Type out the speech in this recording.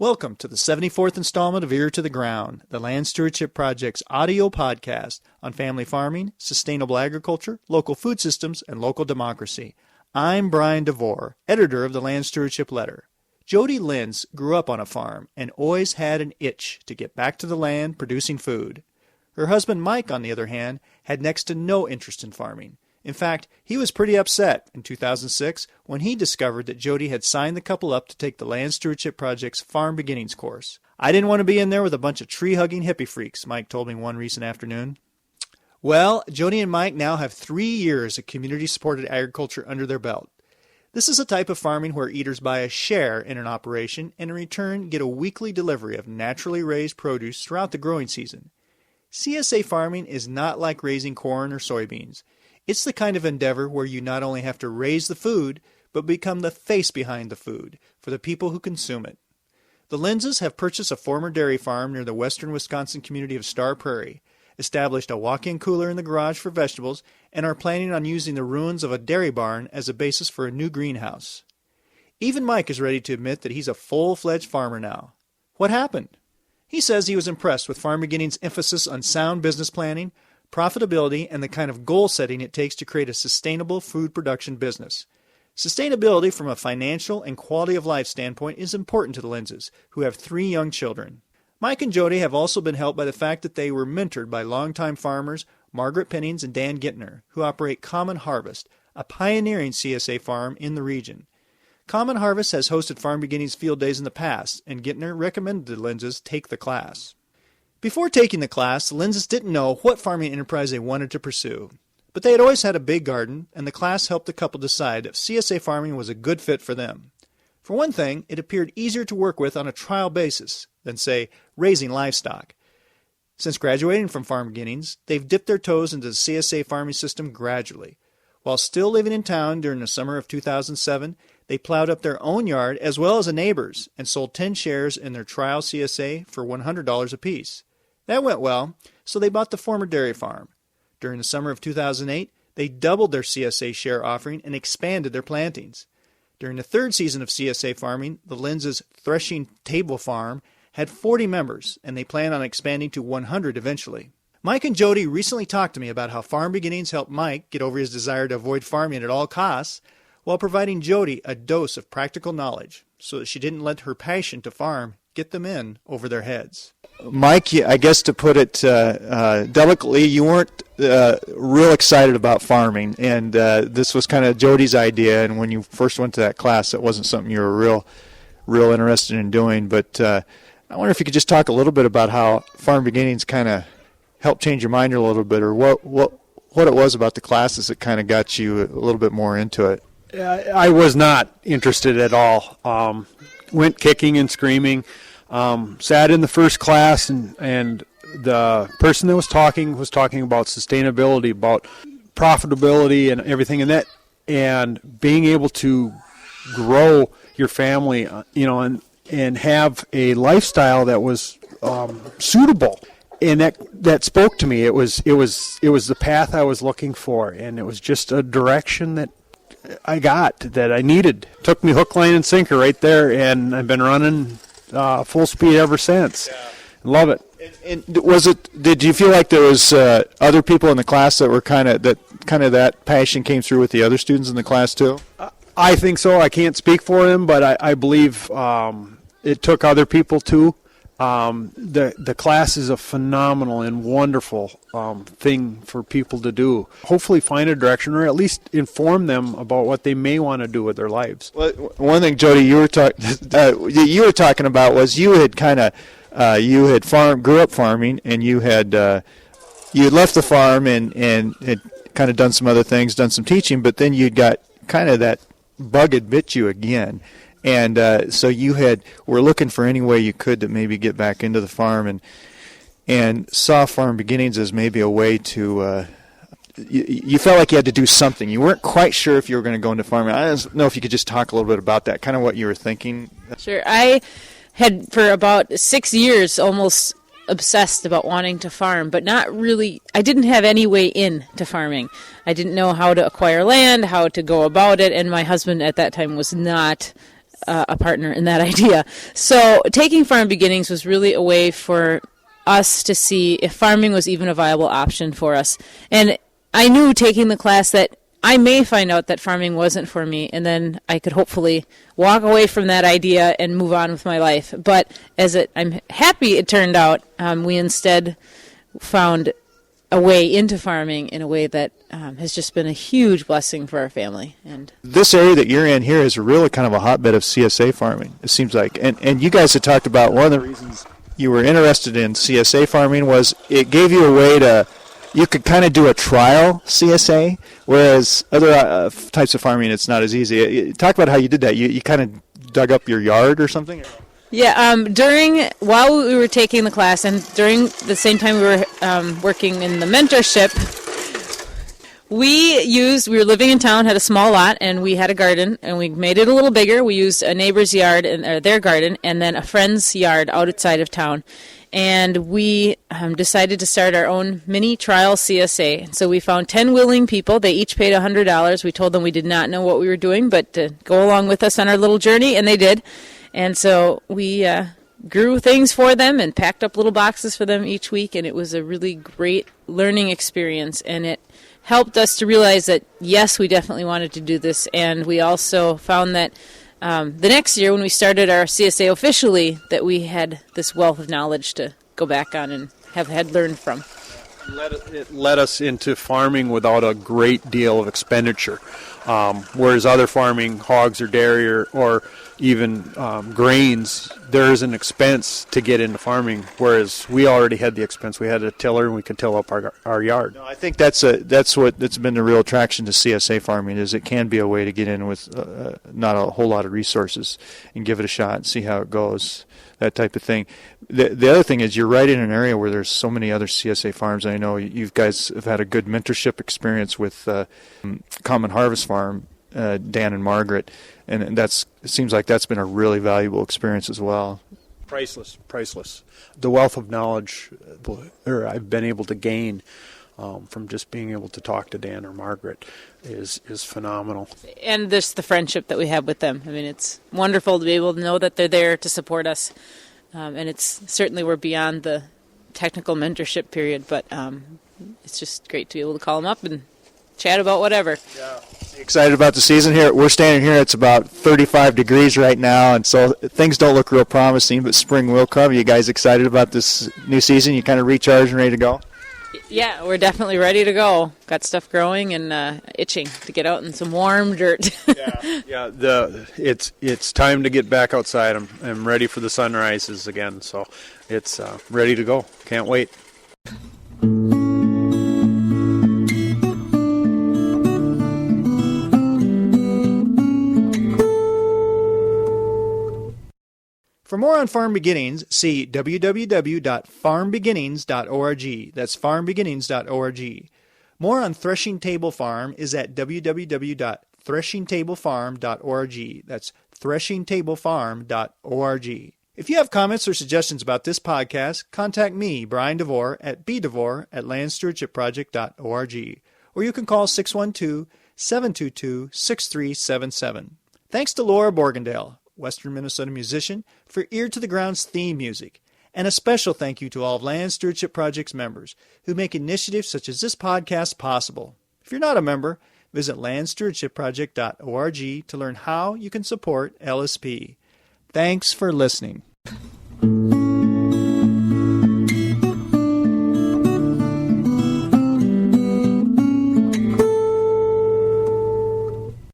Welcome to the 74th installment of Ear to the Ground, the Land Stewardship Project's audio podcast on family farming, sustainable agriculture, local food systems, and local democracy. I'm Brian DeVore, editor of the Land Stewardship Letter. Jody Linz grew up on a farm and always had an itch to get back to the land producing food. Her husband Mike, on the other hand, had next to no interest in farming. In fact, he was pretty upset in 2006 when he discovered that Jody had signed the couple up to take the Land Stewardship Project's Farm Beginnings course. I didn't want to be in there with a bunch of tree-hugging hippie freaks, Mike told me one recent afternoon. Well, Jody and Mike now have 3 years of community-supported agriculture under their belt. This is a type of farming where eaters buy a share in an operation and in return get a weekly delivery of naturally raised produce throughout the growing season. CSA farming is not like raising corn or soybeans. It's the kind of endeavor where you not only have to raise the food, but become the face behind the food for the people who consume it. The Linzes have purchased a former dairy farm near the western Wisconsin community of Star Prairie, established a walk-in cooler in the garage for vegetables, and are planning on using the ruins of a dairy barn as a basis for a new greenhouse. Even Mike is ready to admit that he's a full-fledged farmer now. What happened? He says he was impressed with Farm Beginnings' emphasis on sound business planning, profitability, and the kind of goal setting it takes to create a sustainable food production business. Sustainability from a financial and quality of life standpoint is important to the Linzes, who have 3 young children. Mike and Jody have also been helped by the fact that they were mentored by longtime farmers Margaret Pennings and Dan Gittner, who operate Common Harvest, a pioneering CSA farm in the region. Common Harvest has hosted Farm Beginnings field days in the past, and Gittner recommended the Linzes take the class. Before taking the class, the Linzes didn't know what farming enterprise they wanted to pursue. But they had always had a big garden, and the class helped the couple decide if CSA farming was a good fit for them. For one thing, it appeared easier to work with on a trial basis than, say, raising livestock. Since graduating from Farm Beginnings, they've dipped their toes into the CSA farming system gradually. While still living in town during the summer of 2007, they plowed up their own yard as well as a neighbor's and sold 10 shares in their trial CSA for $100 apiece. That went well, so they bought the former dairy farm. During the summer of 2008, they doubled their CSA share offering and expanded their plantings. During the 3rd season of CSA farming, the Linzes' Threshing Table Farm had 40 members, and they plan on expanding to 100 eventually. Mike and Jody recently talked to me about how Farm Beginnings helped Mike get over his desire to avoid farming at all costs, while providing Jody a dose of practical knowledge so that she didn't let her passion to farm get them in over their heads. Mike, I guess to put it delicately, you weren't real excited about farming, and this was kind of Jody's idea, and when you first went to that class, it wasn't something you were real interested in doing, but I wonder if you could just talk a little bit about how Farm Beginnings kind of helped change your mind a little bit, or what it was about the classes that kind of got you a little bit more into it. I was not interested at all. Went kicking and screaming. Sat in the first class, and the person that was talking about sustainability, about profitability and everything, and being able to grow your family, and have a lifestyle that was suitable. And that spoke to me. It was the path I was looking for, and it was just a direction that I needed. Took me hook, line, and sinker right there, and I've been running full speed ever since. Yeah. Love it. And did you feel like there was other people in the class that were kind of that passion came through with the other students in the class too? I think so. I can't speak for them, but I believe it took other people too. The class is a phenomenal and wonderful thing for people to do. Hopefully find a direction, or at least inform them about what they may want to do with their lives. Well, one thing, Jody, you were talking about was you had grew up farming, and you had left the farm and had kind of done some other things, done some teaching, but then you got kind of that bug had bit you again. And so you were looking for any way you could to maybe get back into the farm, and saw Farm Beginnings as maybe a way to. You felt like you had to do something. You weren't quite sure if you were going to go into farming. I don't know if you could just talk a little bit about that, kind of what you were thinking. Sure. I had for about 6 years almost obsessed about wanting to farm, but not really. I didn't have any way in to farming. I didn't know how to acquire land, how to go about it, and my husband at that time was not a partner in that idea. So taking Farm Beginnings was really a way for us to see if farming was even a viable option for us. And I knew taking the class that I may find out that farming wasn't for me, and then I could hopefully walk away from that idea and move on with my life. But I'm happy it turned out, we instead found a way into farming in a way that has just been a huge blessing for our family. And this area that you're in here is really kind of a hotbed of CSA farming, it seems like. And you guys had talked about one of the reasons you were interested in CSA farming was it gave you a way to, you could kind of do a trial CSA, whereas other types of farming, it's not as easy. Talk about how you did that. You kind of dug up your yard or something? Yeah, while we were taking the class and during the same time we were working in the mentorship, we were living in town, had a small lot, and we had a garden, and we made it a little bigger. We used a neighbor's yard, or their garden, and then a friend's yard outside of town. And we decided to start our own mini trial CSA. So we found 10 willing people. They each paid $100. We told them we did not know what we were doing, but to go along with us on our little journey, and they did. And so we grew things for them and packed up little boxes for them each week, and it was a really great learning experience. And it helped us to realize that, yes, we definitely wanted to do this. And we also found that the next year when we started our CSA officially, that we had this wealth of knowledge to go back on and had learned from. It led us into farming without a great deal of expenditure, whereas other farming, hogs or dairy or even grains, there is an expense to get into farming, whereas we already had the expense. We had a tiller and we could till up our yard. No, I think that's been the real attraction to CSA farming, is it can be a way to get in with not a whole lot of resources and give it a shot and see how it goes, that type of thing. The other thing is you're right in an area where there's so many other CSA farms. I know you guys have had a good mentorship experience with Common Harvest Farm, Dan and Margaret, and it seems like that's been a really valuable experience as well. Priceless. The wealth of knowledge I've been able to gain from just being able to talk to Dan or Margaret is phenomenal. And the friendship that we have with them. I mean, it's wonderful to be able to know that they're there to support us. And it's certainly we're beyond the technical mentorship period, but it's just great to be able to call them up and chat about whatever. Yeah. Excited about the season here. We're standing here. It's about 35 degrees right now, and so things don't look real promising, but spring will come. You guys excited about this new season? You kind of recharged and ready to go? Yeah, we're definitely ready to go. Got stuff growing and itching to get out in some warm dirt. Yeah. It's time to get back outside. I'm ready for the sunrises again, so it's ready to go. Can't wait. For more on Farm Beginnings, see www.farmbeginnings.org. That's farmbeginnings.org. More on Threshing Table Farm is at www.threshingtablefarm.org. That's threshingtablefarm.org. If you have comments or suggestions about this podcast, contact me, Brian DeVore, at bdevore@landstewardshipproject.org. Or you can call 612-722-6377. Thanks to Laura Borgendale, Western Minnesota musician, for Ear to the Ground's theme music. And a special thank you to all of Land Stewardship Project's members who make initiatives such as this podcast possible. If you're not a member, visit landstewardshipproject.org to learn how you can support LSP. Thanks for listening.